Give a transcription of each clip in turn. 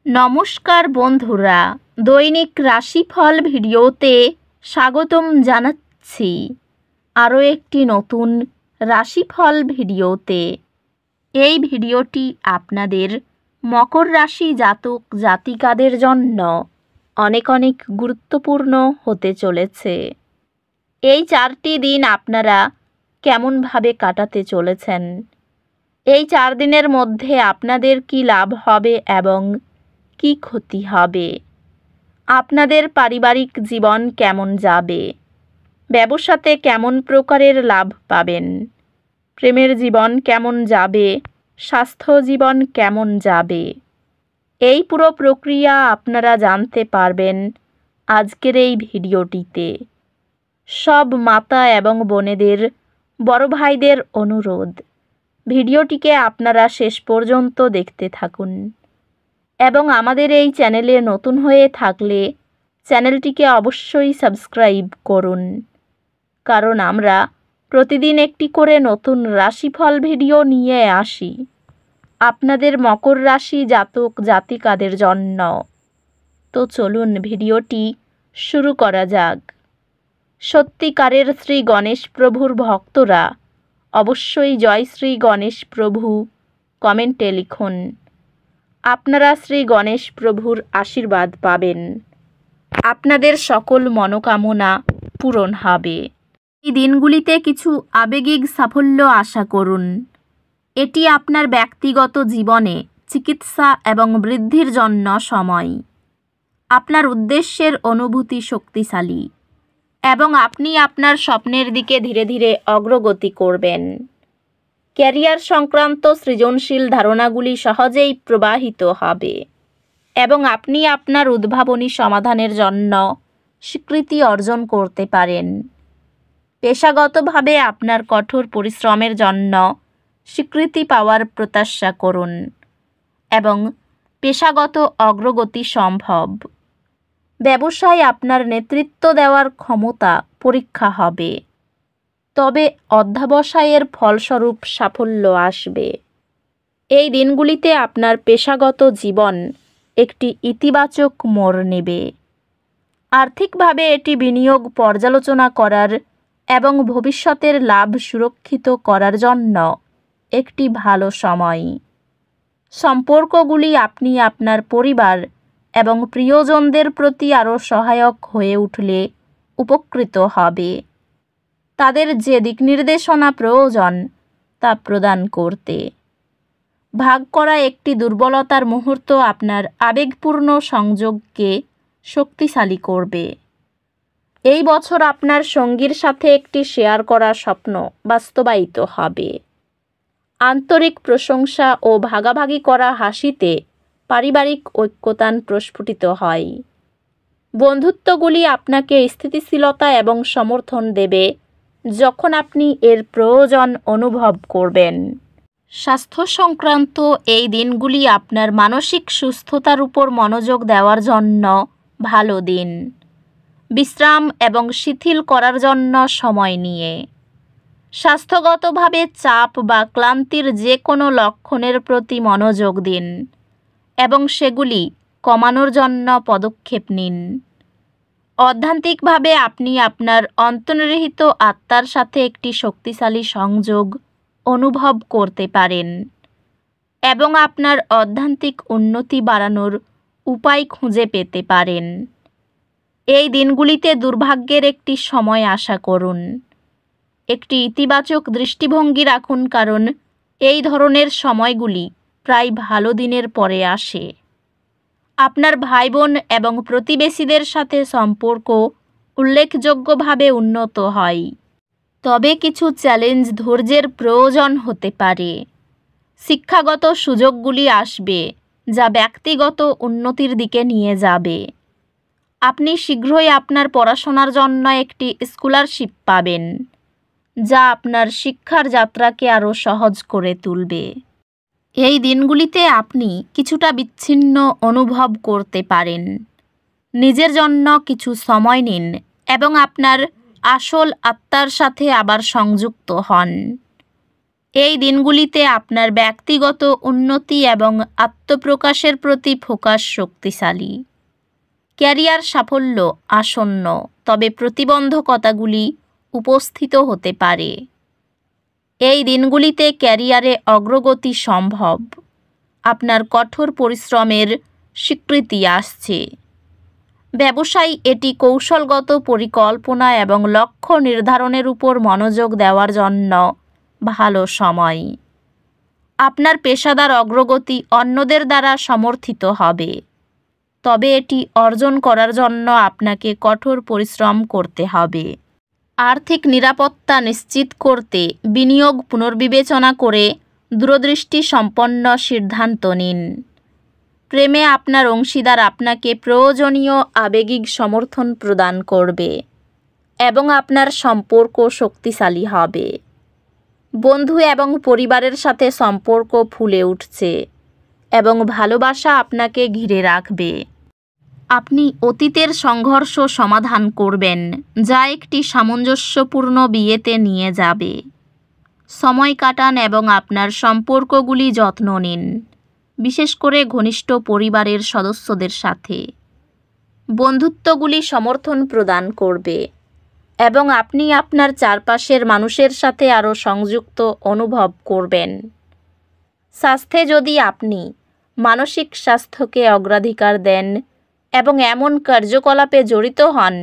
নমস্কার বন্ধুরা, দৈনিক রাশিফল ভিডিওতে স্বাগতম জানাচ্ছি আরও একটি নতুন রাশিফল ভিডিওতে। এই ভিডিওটি আপনাদের মকর রাশি জাতক জাতিকাদের জন্য অনেক অনেক গুরুত্বপূর্ণ হতে চলেছে। এই 4টি দিন আপনারা কেমনভাবে কাটাতে চলেছেন, এই 4 দিনের মধ্যে আপনাদের কি লাভ হবে এবং কি ক্ষতি হবে, আপনাদের পারিবারিক জীবন কেমন যাবে, ব্যবসাতে কেমন প্রকারের লাভ পাবেন, প্রেমের জীবন কেমন যাবে, স্বাস্থ্য জীবন কেমন যাবে, এই পুরো প্রক্রিয়া আপনারা জানতে পারবেন আজকের এই ভিডিওটিতে। সব মাতা এবং বোনেদের, বড় ভাইদের অনুরোধ, ভিডিওটিকে আপনারা শেষ পর্যন্ত দেখতে থাকুন এবং আমাদের এই চ্যানেলে নতুন হয়ে থাকলে চ্যানেলটিকে অবশ্যই সাবস্ক্রাইব করুন, কারণ আমরা প্রতিদিন একটি করে নতুন রাশিফল ভিডিও নিয়ে আসি আপনাদের মকর রাশি জাতক জাতিকাদের জন্য। তো চলুন ভিডিওটি শুরু করা যাক। সত্যিকারের শ্রী গণেশ প্রভুর ভক্তরা অবশ্যই জয় শ্রী গণেশ প্রভু কমেন্টে লিখুন। আপনারা শ্রী গণেশ প্রভুর আশীর্বাদ পাবেন, আপনাদের সকল মনোকামনা পূরণ হবে। এই দিনগুলিতে কিছু আবেগিক সাফল্য আশা করুন। এটি আপনার ব্যক্তিগত জীবনে চিকিৎসা এবং বৃদ্ধির জন্য সময়। আপনার উদ্দেশ্যের অনুভূতি শক্তিশালী এবং আপনি আপনার স্বপ্নের দিকে ধীরে ধীরে অগ্রগতি করবেন। ক্যারিয়ার সংক্রান্ত সৃজনশীল ধারণাগুলি সহজেই প্রবাহিত হবে এবং আপনি আপনার উদ্ভাবনী সমাধানের জন্য স্বীকৃতি অর্জন করতে পারেন। পেশাগতভাবে আপনার কঠোর পরিশ্রমের জন্য স্বীকৃতি পাওয়ার প্রত্যাশা করুন এবং পেশাগত অগ্রগতি সম্ভব। ব্যবসায় আপনার নেতৃত্ব দেওয়ার ক্ষমতা পরীক্ষা হবে, তবে অধ্যবসায়ের ফলস্বরূপ সাফল্য আসবে। এই দিনগুলিতে আপনার পেশাগত জীবন একটি ইতিবাচক মোড় নেবে। আর্থিকভাবে এটি বিনিয়োগ পর্যালোচনা করার এবং ভবিষ্যতের লাভ সুরক্ষিত করার জন্য একটি ভালো সময়। সম্পর্কগুলি আপনি আপনার পরিবার এবং প্রিয়জনদের প্রতি আরও সহায়ক হয়ে উঠলে উপকৃত হবে। তাদের যে দিক নির্দেশনা প্রয়োজন তা প্রদান করতে। ভাগ করা একটি দুর্বলতার মুহূর্ত আপনার আবেগপূর্ণ সংযোগকে শক্তিশালী করবে। এই বছর আপনার সঙ্গীর সাথে একটি শেয়ার করা স্বপ্ন বাস্তবায়িত হবে। আন্তরিক প্রশংসা ও ভাগাভাগি করা হাসিতে পারিবারিক ঐক্যতান প্রস্ফুটিত হয়। বন্ধুত্বগুলি আপনাকে স্থিতিশীলতা এবং সমর্থন দেবে যখন আপনি এর প্রয়োজন অনুভব করবেন। স্বাস্থ্য সংক্রান্ত এই দিনগুলি আপনার মানসিক সুস্থতার উপর মনোযোগ দেওয়ার জন্য ভালো দিন। বিশ্রাম এবং শিথিল করার জন্য সময় নিয়ে স্বাস্থ্যগতভাবে চাপ বা ক্লান্তির যে কোনো লক্ষণের প্রতি মনোযোগ দিন এবং সেগুলি কমানোর জন্য পদক্ষেপ নিন। অধ্যাত্মিকভাবে আপনি আপনার অন্তর্নিহিত আত্মার সাথে একটি শক্তিশালী সংযোগ অনুভব করতে পারেন এবং আপনার আধ্যাত্মিক উন্নতি বাড়ানোর উপায় খুঁজে পেতে পারেন। এই দিনগুলিতে দুর্ভাগ্যের একটি সময় আশা করুন। একটি ইতিবাচক দৃষ্টিভঙ্গি রাখুন, কারণ এই ধরনের সময়গুলি প্রায় ভালো দিনের পরে আসে। আপনার ভাই বোন এবং প্রতিবেশীদের সাথে সম্পর্ক উল্লেখযোগ্যভাবে উন্নত হয়, তবে কিছু চ্যালেঞ্জ ধৈর্যের প্রয়োজন হতে পারে। শিক্ষাগত সুযোগগুলি আসবে যা ব্যক্তিগত উন্নতির দিকে নিয়ে যাবে। আপনি শীঘ্রই আপনার পড়াশোনার জন্য একটি স্কলারশিপ পাবেন, যা আপনার শিক্ষার যাত্রাকে আরও সহজ করে তুলবে। এই দিনগুলিতে আপনি কিছুটা বিচ্ছিন্ন অনুভব করতে পারেন। নিজের জন্য কিছু সময় নিন এবং আপনার আসল আত্মার সাথে আবার সংযুক্ত হন। এই দিনগুলিতে আপনার ব্যক্তিগত উন্নতি এবং আত্মপ্রকাশের প্রতি ফোকাস শক্তিশালী। ক্যারিয়ার সাফল্য আসন্ন, তবে প্রতিবন্ধকতাগুলি উপস্থিত হতে পারে। এই দিনগুলিতে ক্যারিয়ারে অগ্রগতি সম্ভব। আপনার কঠোর পরিশ্রমের স্বীকৃতি আসছে। ব্যবসায় এটি কৌশলগত পরিকল্পনা এবং লক্ষ্য নির্ধারণের উপর মনোযোগ দেওয়ার জন্য ভালো সময়। আপনার পেশাদার অগ্রগতি অন্যদের দ্বারা সমর্থিত হবে, তবে এটি অর্জন করার জন্য আপনাকে কঠোর পরিশ্রম করতে হবে। আর্থিক নিরাপত্তা নিশ্চিত করতে বিনিয়োগ পুনর্বিবেচনা করে দূরদৃষ্টি সম্পন্ন সিদ্ধান্ত নিন। প্রেমে আপনার অংশীদার আপনাকে প্রয়োজনীয় আবেগিক সমর্থন প্রদান করবে এবং আপনার সম্পর্ক শক্তিশালী হবে। বন্ধু এবং পরিবারের সাথে সম্পর্ক ফুলে উঠছে এবং ভালোবাসা আপনাকে ঘিরে রাখবে। আপনি অতীতের সংঘর্ষ সমাধান করবেন, যা একটি সামঞ্জস্যপূর্ণ বিয়েতে নিয়ে যাবে। সময় কাটান এবং আপনার সম্পর্কগুলি যত্ন নিন, বিশেষ করে ঘনিষ্ঠ পরিবারের সদস্যদের সাথে। বন্ধুত্বগুলি সমর্থন প্রদান করবে এবং আপনি আপনার চারপাশের মানুষের সাথে আরও সংযুক্ত অনুভব করবেন। স্বাস্থ্যে যদি আপনি মানসিক স্বাস্থ্যকে অগ্রাধিকার দেন এবং এমন কার্যকলাপে জড়িত হন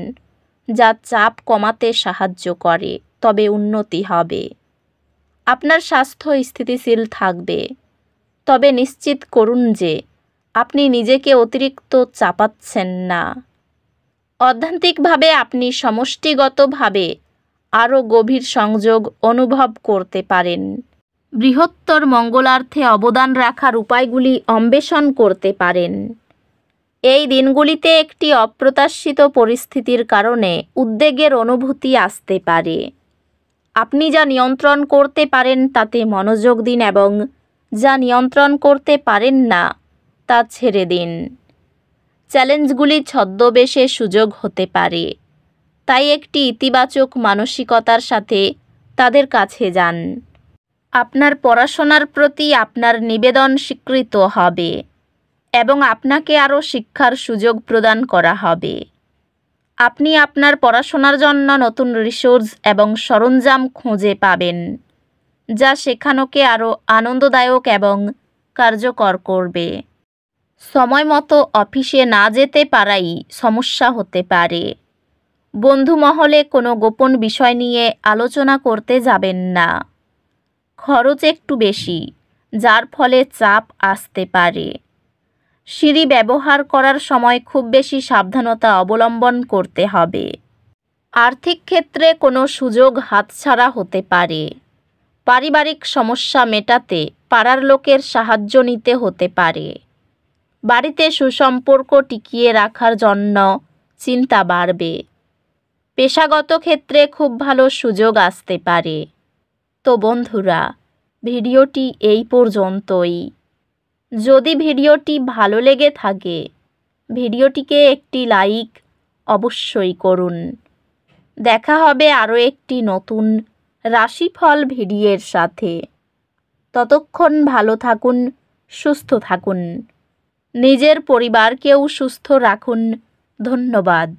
যা চাপ কমাতে সাহায্য করে, তবে উন্নতি হবে। আপনার স্বাস্থ্য স্থিতিশীল থাকবে, তবে নিশ্চিত করুন যে আপনি নিজেকে অতিরিক্ত চাপাচ্ছেন না। অধ্যাত্মিকভাবে আপনি সমষ্টিগতভাবে আরও গভীর সংযোগ অনুভব করতে পারেন। বৃহত্তর মঙ্গলার্থে অবদান রাখার উপায়গুলি অন্বেষণ করতে পারেন। এই দিনগুলিতে একটি অপ্রত্যাশিত পরিস্থিতির কারণে উদ্বেগের অনুভূতি আসতে পারে। আপনি যা নিয়ন্ত্রণ করতে পারেন তাতে মনোযোগ দিন এবং যা নিয়ন্ত্রণ করতে পারেন না তা ছেড়ে দিন। চ্যালেঞ্জগুলি ছদ্মবেশে সুযোগ হতে পারে, তাই একটি ইতিবাচক মানসিকতার সাথে তাদের কাছে যান। আপনার পড়াশোনার প্রতি আপনার নিবেদন স্বীকৃত হবে এবং আপনাকে আরও শিক্ষার সুযোগ প্রদান করা হবে। আপনি আপনার পড়াশোনার জন্য নতুন রিসোর্স এবং সরঞ্জাম খুঁজে পাবেন, যা শেখানোকে আরও আনন্দদায়ক এবং কার্যকর করবে। সময় মতো অফিসে না যেতে পারাই সমস্যা হতে পারে। বন্ধু মহলে কোনো গোপন বিষয় নিয়ে আলোচনা করতে যাবেন না। খরচ একটু বেশি, যার ফলে চাপ আসতে পারে। সিঁড়ি ব্যবহার করার সময় খুব বেশি সাবধানতা অবলম্বন করতে হবে। আর্থিক ক্ষেত্রে কোনো সুযোগ হাতছাড়া হতে পারে। পারিবারিক সমস্যা মেটাতে পাড়ার লোকের সাহায্য নিতে হতে পারে। বাড়িতে সুসম্পর্ক টিকিয়ে রাখার জন্য চিন্তা বাড়বে। পেশাগত ক্ষেত্রে খুব ভালো সুযোগ আসতে পারে। তো বন্ধুরা, ভিডিওটি এই পর্যন্তই। যদি ভিডিওটি ভালো লেগে থাকে, ভিডিওটিকে একটি লাইক অবশ্যই করুন। দেখা হবে আরও একটি নতুন রাশিফল ভিডিওর সাথে। ততক্ষণ ভালো থাকুন, সুস্থ থাকুন, নিজের পরিবারকেও সুস্থ রাখুন। ধন্যবাদ।